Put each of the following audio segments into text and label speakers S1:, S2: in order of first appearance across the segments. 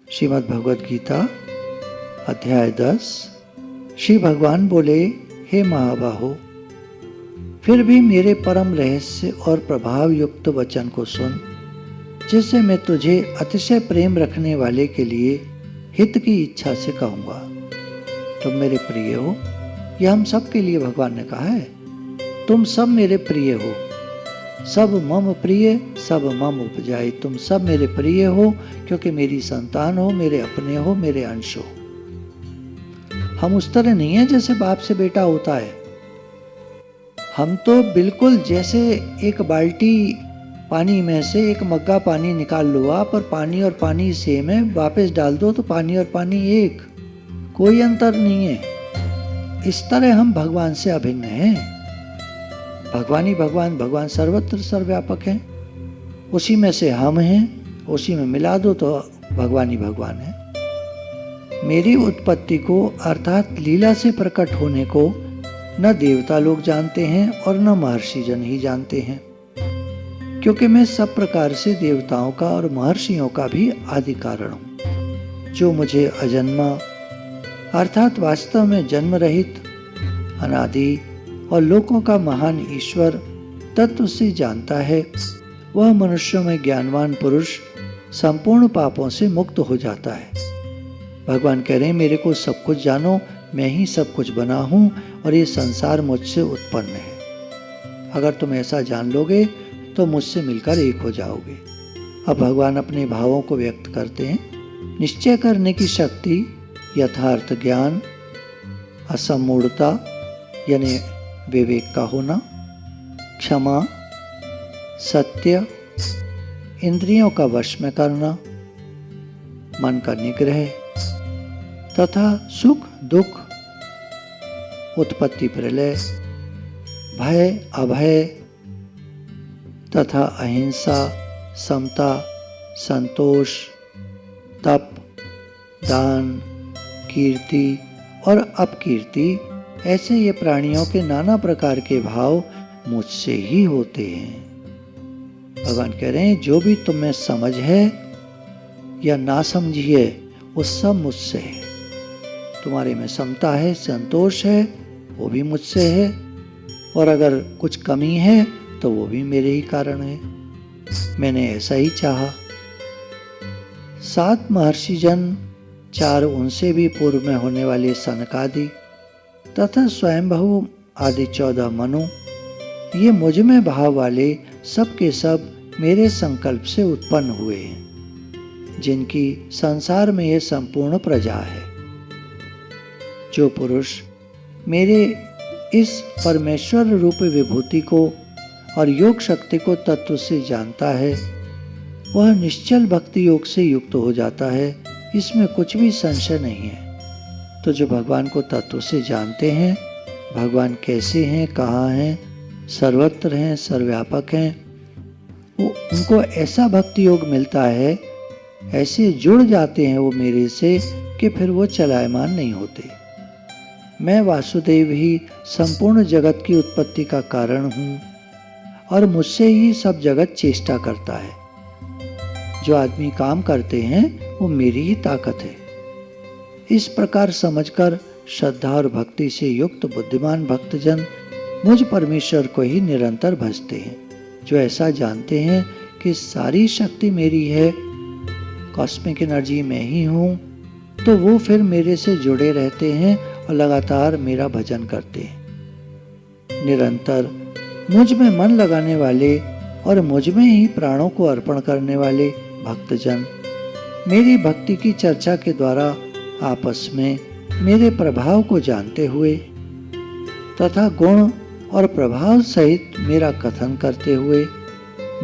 S1: श्रीमद् भगवद गीता अध्याय 10। श्री भगवान बोले, हे महाबाहो, फिर भी मेरे परम रहस्य और प्रभाव युक्त वचन को सुन, जिससे मैं तुझे अतिशय प्रेम रखने वाले के लिए हित की इच्छा से कहूँगा। तुम मेरे प्रिय हो, यह हम सब के लिए भगवान ने कहा है। तुम सब मेरे प्रिय हो, सब मम प्रिय, सब मम उपजाए। तुम सब मेरे प्रिय हो क्योंकि मेरी संतान हो, मेरे अपने हो, मेरे अंश हो। हम उस तरह नहीं है जैसे बाप से बेटा होता है। हम तो बिल्कुल जैसे एक बाल्टी पानी में से एक मग्गा पानी निकाल लो आप, और पानी और पानी सेम है, वापस डाल दो तो पानी और पानी एक, कोई अंतर नहीं है। इस तरह हम भगवान से अभिन्न हैं। भगवान ही भगवान, भगवान सर्वत्र सर्वव्यापक हैं। उसी में से हम हैं, उसी में मिला दो तो भगवान ही भगवान है। मेरी उत्पत्ति को अर्थात लीला से प्रकट होने को न देवता लोग जानते हैं और न महर्षि जन ही जानते हैं, क्योंकि मैं सब प्रकार से देवताओं का और महर्षियों का भी आदि कारण हूँ। जो मुझे अजन्मा अर्थात वास्तव में जन्म रहित, अनादि और लोकों का महान ईश्वर तत्व से जानता है, वह मनुष्यों में ज्ञानवान पुरुष संपूर्ण पापों से मुक्त हो जाता है। भगवान कह रहे हैं, मेरे को सब कुछ जानो, मैं ही सब कुछ बना हूँ और ये संसार मुझसे उत्पन्न है। अगर तुम ऐसा जान लोगे तो मुझसे मिलकर एक हो जाओगे। अब भगवान अपने भावों को व्यक्त करते हैं। निश्चय करने की शक्ति, यथार्थ ज्ञान, असमूढ़ता यानी विवेक का होना, क्षमा, सत्य, इंद्रियों का वश में करना, मन का निग्रह तथा सुख दुख, उत्पत्ति प्रलय, भय अभय तथा अहिंसा, समता, संतोष, तप, दान, कीर्ति और अपकीर्ति, ऐसे ये प्राणियों के नाना प्रकार के भाव मुझसे ही होते हैं। भगवान कह रहे हैं, जो भी तुम में समझ है या ना समझी है, वो सब मुझसे है। तुम्हारे में समता है, संतोष है, वो भी मुझसे है, और अगर कुछ कमी है तो वो भी मेरे ही कारण है। मैंने ऐसा ही चाहा। 7 महर्षि जन, 4 उनसे भी पूर्व में होने वाले सनकादि तथा स्वयंभू आदि 14 मनु, ये मुझ में भाव वाले सब के सब मेरे संकल्प से उत्पन्न हुए हैं, जिनकी संसार में ये संपूर्ण प्रजा है। जो पुरुष मेरे इस परमेश्वर रूप विभूति को और योग शक्ति को तत्व से जानता है, वह निश्चल भक्ति योग से युक्त हो जाता है। इसमें कुछ भी संशय नहीं है। तो जो भगवान को तत्व से जानते हैं, भगवान कैसे हैं, कहाँ हैं, सर्वत्र हैं, सर्वव्यापक हैं, उनको ऐसा भक्ति योग मिलता है, ऐसे जुड़ जाते हैं वो मेरे से कि फिर वो चलायमान नहीं होते। मैं वासुदेव ही संपूर्ण जगत की उत्पत्ति का कारण हूँ और मुझसे ही सब जगत चेष्टा करता है। जो आदमी काम करते हैं वो मेरी ही ताकत है। इस प्रकार समझकर श्रद्धा और भक्ति से युक्त बुद्धिमान भक्तजन मुझ परमेश्वर को ही निरंतर भजते हैं। जो ऐसा जानते हैं कि सारी शक्ति मेरी है, कॉस्मिक एनर्जी मैं ही हूँ, तो वो फिर मेरे से जुड़े रहते हैं और लगातार मेरा भजन करते हैं। निरंतर मुझ में मन लगाने वाले और मुझ में ही प्राणों को अर्पण करने वाले भक्तजन मेरी भक्ति की चर्चा के द्वारा आपस में मेरे प्रभाव को जानते हुए तथा गुण और प्रभाव सहित मेरा कथन करते हुए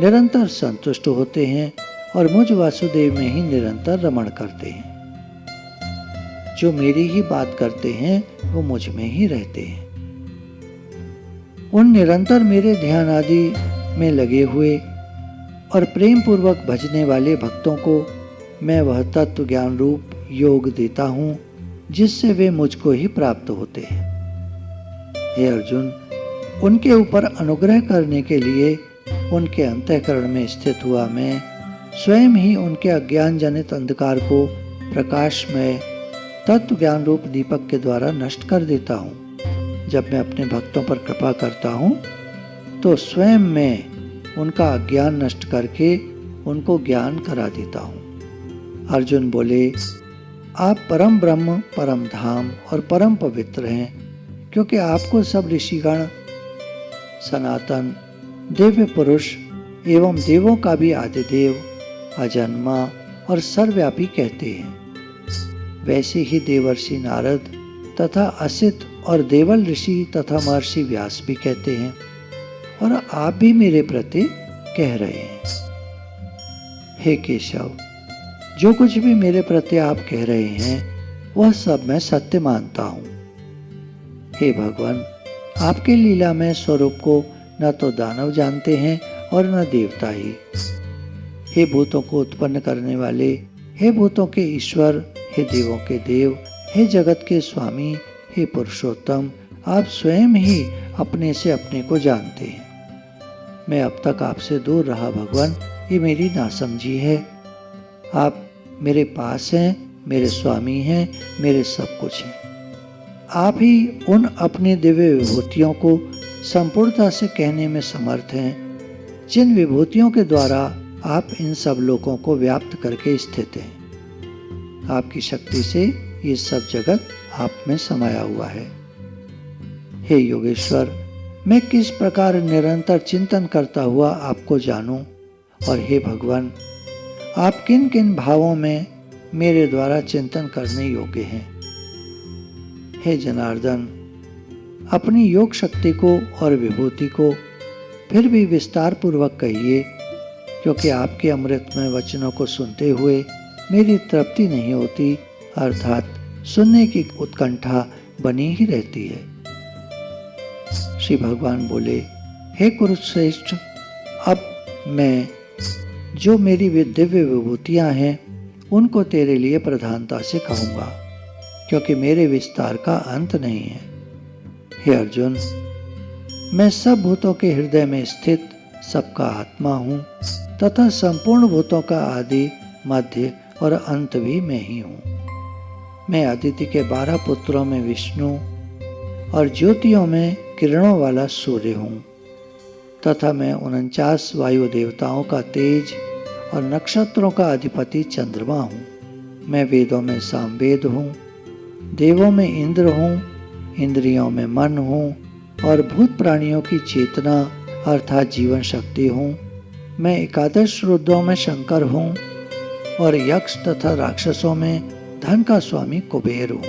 S1: निरंतर संतुष्ट होते हैं और मुझ वासुदेव में ही निरंतर रमण करते हैं। जो मेरी ही बात करते हैं वो मुझ में ही रहते हैं। उन निरंतर मेरे ध्यान आदि में लगे हुए और प्रेम पूर्वक भजने वाले भक्तों को मैं वह तत्व ज्ञान रूप योग देता हूँ, जिससे वे मुझको ही प्राप्त होते हैं। हे अर्जुन, उनके ऊपर अनुग्रह करने के लिए उनके अंतःकरण में स्थित हुआ मैं स्वयं ही उनके अज्ञान जनित अंधकार को प्रकाशमय तत्व ज्ञान रूप दीपक के द्वारा नष्ट कर देता हूँ। जब मैं अपने भक्तों पर कृपा करता हूँ तो स्वयं मैं उनका अज्ञान नष्ट करके उनको ज्ञान करा देता हूँ। अर्जुन बोले, आप परम ब्रह्म, परम धाम और परम पवित्र हैं, क्योंकि आपको सब ऋषिगण सनातन दिव्य पुरुष एवं देवों का भी आदिदेव, अजन्मा और सर्वव्यापी कहते हैं। वैसे ही देवर्षि नारद तथा असित और देवल ऋषि तथा महर्षि व्यास भी कहते हैं, और आप भी मेरे प्रति कह रहे हैं। हे केशव, जो कुछ भी मेरे प्रति आप कह रहे हैं वह सब मैं सत्य मानता हूँ। हे भगवान, आपके लीलामय स्वरूप को न तो दानव जानते हैं और न देवता ही। हे भूतों को उत्पन्न करने वाले, हे भूतों के ईश्वर, हे देवों के देव, हे जगत के स्वामी, हे पुरुषोत्तम, आप स्वयं ही अपने से अपने को जानते हैं। मैं अब तक आपसे दूर रहा भगवान, ये मेरी नासमझी है। आप मेरे पास हैं, मेरे स्वामी हैं, मेरे सब कुछ हैं। आप ही उन अपनी दिव्य विभूतियों को संपूर्णता से कहने में समर्थ हैं, जिन विभूतियों के द्वारा आप इन सब लोगों को व्याप्त करके स्थित हैं। आपकी शक्ति से ये सब जगत आप में समाया हुआ है। हे योगेश्वर, मैं किस प्रकार निरंतर चिंतन करता हुआ आपको जानूं, और हे भगवान, आप किन किन भावों में मेरे द्वारा चिंतन करने योग्य हैं। हे जनार्दन, अपनी योग शक्ति को और विभूति को फिर भी विस्तार पूर्वक कहिए, क्योंकि आपके अमृतमय वचनों को सुनते हुए मेरी तृप्ति नहीं होती, अर्थात सुनने की उत्कंठा बनी ही रहती है। श्री भगवान बोले, हे कुरुश्रेष्ठ, अब मैं जो मेरी दिव्य विभूतियां हैं उनको तेरे लिए प्रधानता से कहूँगा, क्योंकि मेरे विस्तार का अंत नहीं है। हे अर्जुन, मैं सब भूतों के हृदय में स्थित सबका आत्मा हूँ, तथा संपूर्ण भूतों का आदि, मध्य और अंत भी मैं ही हूँ। मैं अदिति के 12 पुत्रों में विष्णु और ज्योतियों में किरणों वाला सूर्य हूँ, तथा मैं 49 वायु देवताओं का तेज और नक्षत्रों का अधिपति चंद्रमा हूँ। मैं वेदों में सामवेद हूँ, देवों में इंद्र हूँ, इंद्रियों में मन हूँ, और भूत प्राणियों की चेतना अर्थात जीवन शक्ति हूँ। मैं 11 रुद्रों में शंकर हूँ, और यक्ष तथा राक्षसों में धन का स्वामी कुबेर हूँ।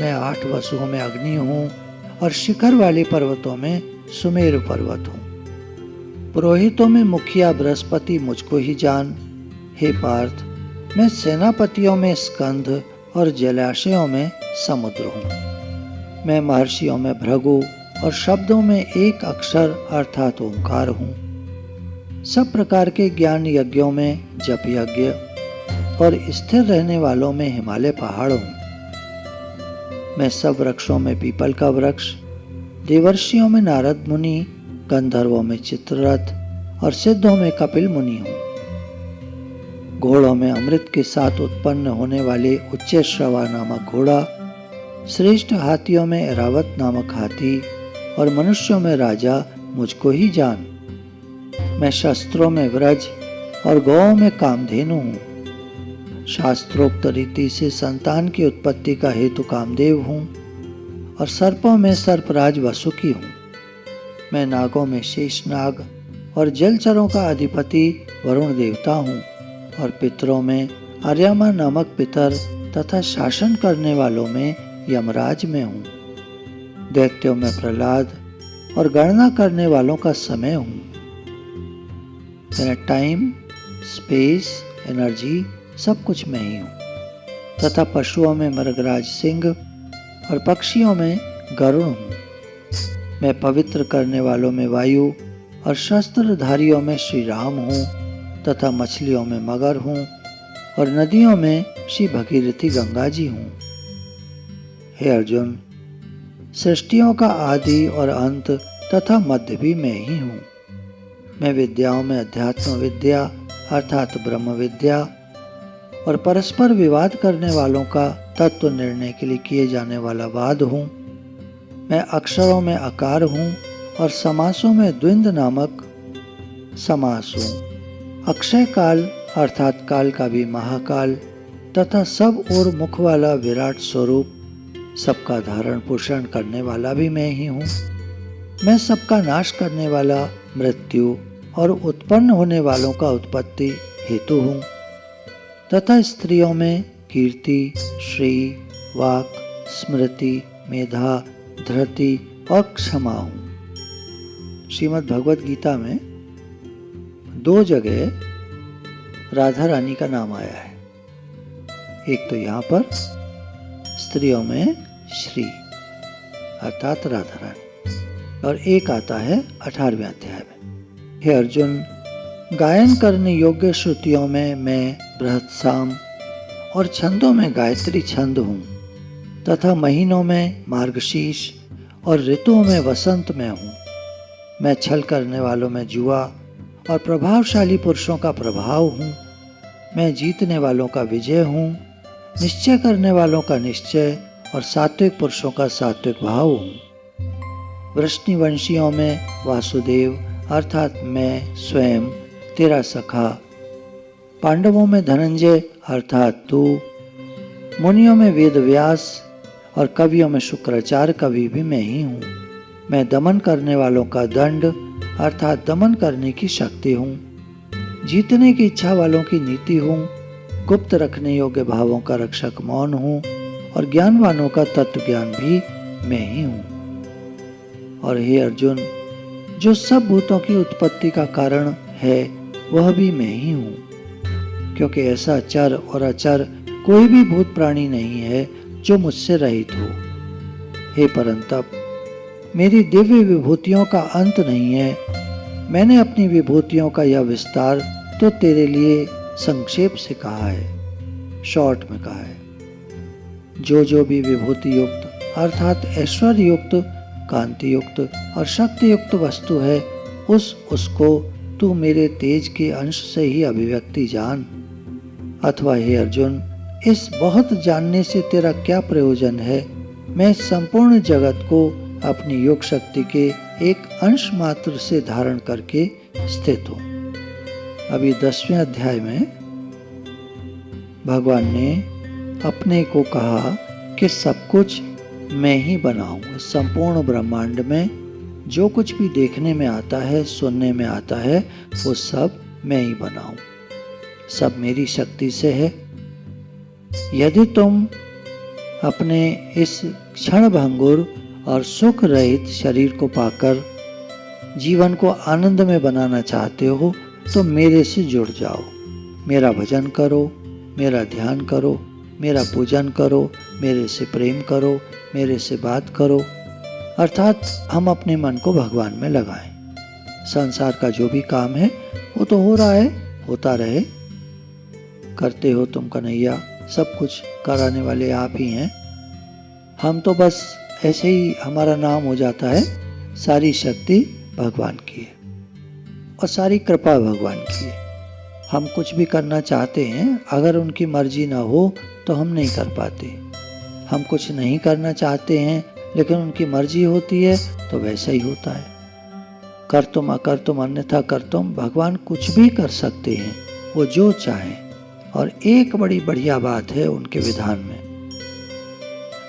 S1: मैं 8 वसुओं में अग्नि हूँ, और शिखर वाले पर्वतों में सुमेरु पर्वत हूँ। पुरोहितों में मुखिया बृहस्पति मुझको ही जान। हे पार्थ, मैं सेनापतियों में स्कंद और जलाशयों में समुद्र हूँ। मैं महर्षियों में भृगु और शब्दों में एक अक्षर अर्थात ओंकार हूँ। सब प्रकार के ज्ञान यज्ञों में जप यज्ञ और स्थिर रहने वालों में हिमालय पहाड़ हूँ। मैं सब वृक्षों में पीपल का वृक्ष, देवर्षियों में नारद मुनि, गंधर्वों में चित्ररथ और सिद्धों में कपिल मुनि हूँ। घोड़ों में अमृत के साथ उत्पन्न होने वाले उच्चैश्रवा नामक घोड़ा, श्रेष्ठ हाथियों में ऐरावत नामक हाथी, और मनुष्यों में राजा मुझको ही जान। मैं शस्त्रों में व्रज और गौओं में कामधेनु हूँ। शास्त्रोक्त रीति से संतान की उत्पत्ति का हेतु कामदेव हूँ, और सर्पों में सर्पराज वसुकी हूँ। मैं नागों में शेषनाग और जलचरों का अधिपति वरुण देवता हूँ, और पितरों में आर्यमा नामक पितर तथा शासन करने वालों में यमराज में हूँ। दैत्यों में प्रहलाद और गणना करने वालों का समय हूँ। मेरा टाइम, स्पेस, एनर्जी सब कुछ मैं ही हूँ। तथा पशुओं में मृगराज सिंह और पक्षियों में गरुड़ हूँ। मैं पवित्र करने वालों में वायु और शस्त्रधारियों में श्री राम हूँ, तथा मछलियों में मगर हूँ, और नदियों में श्री भगीरथी गंगा जी हूँ। हे अर्जुन, सृष्टियों का आदि और अंत तथा मध्य भी मैं ही हूँ। मैं विद्याओं में अध्यात्म विद्या अर्थात ब्रह्म विद्या और परस्पर विवाद करने वालों का तत्व निर्णय के लिए किए जाने वाला वाद हूँ। मैं अक्षरों में आकार हूँ और समासों में द्विंद नामक समास हूँ। अक्षय काल अर्थात काल का भी महाकाल तथा सब ओर मुख वाला विराट स्वरूप, सबका धारण पोषण करने वाला भी मैं ही हूँ। मैं सबका नाश करने वाला मृत्यु और उत्पन्न होने वालों का उत्पत्ति हेतु हूँ तथा स्त्रियों में कीर्ति, श्री, वाक, स्मृति, मेधा, धृति और क्षमा हूँ। श्रीमद् भगवत गीता में 2 जगह राधा रानी का नाम आया है। एक तो यहाँ पर स्त्रियों में श्री अर्थात राधा रानी, और एक आता है 18वें अध्याय में। हे अर्जुन, गायन करने योग्य श्रुतियों में मैं बृहत्साम और छंदों में गायत्री छंद हूँ तथा महीनों में मार्गशीर्ष और ऋतुओं में वसंत में हूँ। मैं छल करने वालों में जुआ और प्रभावशाली पुरुषों का प्रभाव हूँ। मैं जीतने वालों का विजय हूँ, निश्चय करने वालों का निश्चय और सात्विक पुरुषों का सात्विक भाव हूँ। वृष्णिवंशियों में वासुदेव अर्थात मैं स्वयं तेरा सखा, पांडवों में धनंजय अर्थात तू, मुनियों में वेदव्यास और कवियों में शुक्राचार्य कवि भी मैं ही हूँ। मैं दमन करने वालों का दंड अर्थात दमन करने की शक्ति हूँ, जीतने की इच्छा वालों की नीति हूँ, गुप्त रखने योग्य भावों का रक्षक मौन हूँ और ज्ञानवानों का तत्व ज्ञान भी मैं ही हूँ। और हे अर्जुन, जो सब भूतों की उत्पत्ति का कारण है वह भी मैं ही हूँ, क्योंकि ऐसा चर और अचर कोई भी भूत प्राणी नहीं है जो मुझसे रहित हो। हे परंतप, मेरी दिव्य विभूतियों का अंत नहीं है। मैंने अपनी विभूतियों का यह विस्तार तो तेरे लिए संक्षेप से कहा है, शॉर्ट में कहा है। जो भी विभूति युक्त अर्थात ऐश्वर्य युक्त, कांति युक्त और शक्ति युक्त वस्तु है, उसको तू मेरे तेज के अंश से ही अभिव्यक्ति जान। अथवा हे अर्जुन, इस बहुत जानने से तेरा क्या प्रयोजन है? मैं संपूर्ण जगत को अपनी योग शक्ति के एक अंश मात्र से धारण करके स्थित हूँ। अभी 10वें अध्याय में भगवान ने अपने को कहा कि सब कुछ मैं ही बना हूँ। संपूर्ण ब्रह्मांड में जो कुछ भी देखने में आता है, सुनने में आता है, वो सब मैं ही बना हूँ। सब मेरी शक्ति से है। यदि तुम अपने इस क्षण भंगुर और सुख रहित शरीर को पाकर जीवन को आनंद में बनाना चाहते हो तो मेरे से जुड़ जाओ। मेरा भजन करो, मेरा ध्यान करो, मेरा पूजन करो, मेरे से प्रेम करो, मेरे से बात करो। अर्थात हम अपने मन को भगवान में लगाएं। संसार का जो भी काम है वो तो हो रहा है, होता रहे। करते हो तुम कन्हैया, सब कुछ कराने वाले आप ही हैं। हम तो बस ऐसे ही हमारा नाम हो जाता है। सारी शक्ति भगवान की है और सारी कृपा भगवान की है। हम कुछ भी करना चाहते हैं, अगर उनकी मर्जी ना हो तो हम नहीं कर पाते। हम कुछ नहीं करना चाहते हैं लेकिन उनकी मर्जी होती है तो वैसा ही होता है। कर तुम अकर तुम अन्यथा कर तुम, भगवान कुछ भी कर सकते हैं, वो जो चाहें। और एक बड़ी बढ़िया बात है उनके विधान में,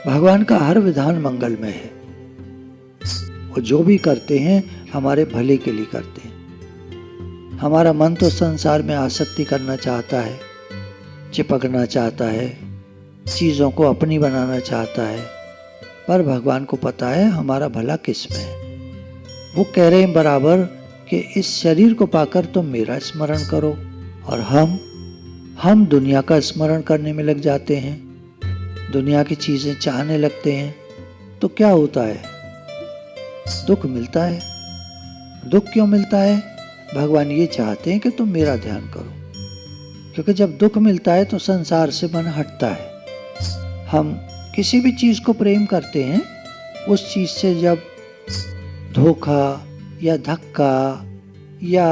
S1: भगवान का हर विधान मंगलमय है। वो जो भी करते हैं हमारे भले के लिए करते हैं। हमारा मन तो संसार में आसक्ति करना चाहता है, चिपकना चाहता है, चीज़ों को अपनी बनाना चाहता है, पर भगवान को पता है हमारा भला किस में है। वो कह रहे हैं बराबर कि इस शरीर को पाकर तुम मेरा स्मरण करो, और हम दुनिया का स्मरण करने में लग जाते हैं, दुनिया की चीज़ें चाहने लगते हैं। तो क्या होता है? दुख मिलता है। दुख क्यों मिलता है? भगवान ये चाहते हैं कि तुम मेरा ध्यान करो, क्योंकि जब दुख मिलता है तो संसार से मन हटता है। हम किसी भी चीज़ को प्रेम करते हैं, उस चीज़ से जब धोखा या धक्का या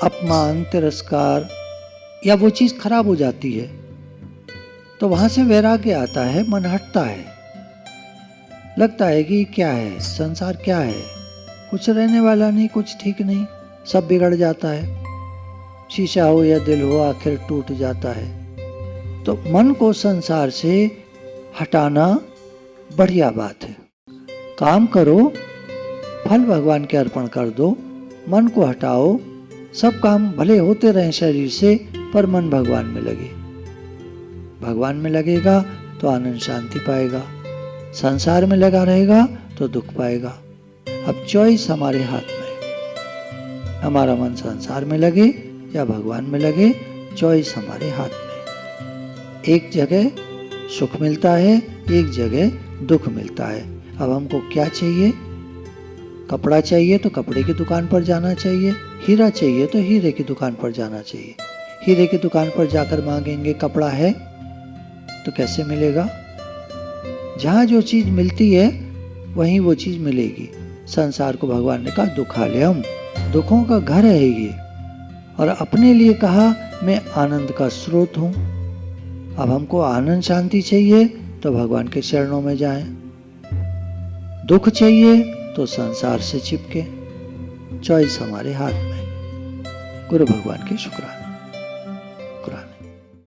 S1: अपमान, तिरस्कार, या वो चीज़ खराब हो जाती है, तो वहाँ से वैराग्य आता है, मन हटता है, लगता है कि क्या है, संसार क्या है, कुछ रहने वाला नहीं, कुछ ठीक नहीं, सब बिगड़ जाता है, शीशा हो या दिल हो आखिर टूट जाता है। तो मन को संसार से हटाना बढ़िया बात है। काम करो, फल भगवान के अर्पण कर दो, मन को हटाओ, सब काम भले होते रहें शरीर से, पर मन भगवान में लगे। भगवान में लगेगा तो आनंद शांति पाएगा, संसार में लगा रहेगा तो दुख पाएगा। अब चॉइस हमारे हाथ में, हमारा मन संसार में लगे या भगवान में लगे, चॉइस हमारे हाथ में। एक जगह सुख मिलता है, एक जगह दुख मिलता है। अब हमको क्या चाहिए? कपड़ा चाहिए तो कपड़े की दुकान पर जाना चाहिए, हीरा चाहिए तो हीरे की दुकान पर जाना चाहिए। हीरे की दुकान पर जाकर मांगेंगे कपड़ा है तो कैसे मिलेगा? जहाँ जो चीज़ मिलती है वहीं वो चीज़ मिलेगी। संसार को भगवान ने कहा दुखालयम, दुखों का घर है ये, और अपने लिए कहा मैं आनंद का स्रोत हूँ। अब हमको आनंद शांति चाहिए तो भगवान के चरणों में जाएं, दुख चाहिए तो संसार से चिपके। चॉइस हमारे हाथ में। गुरु भगवान की शुक्राना।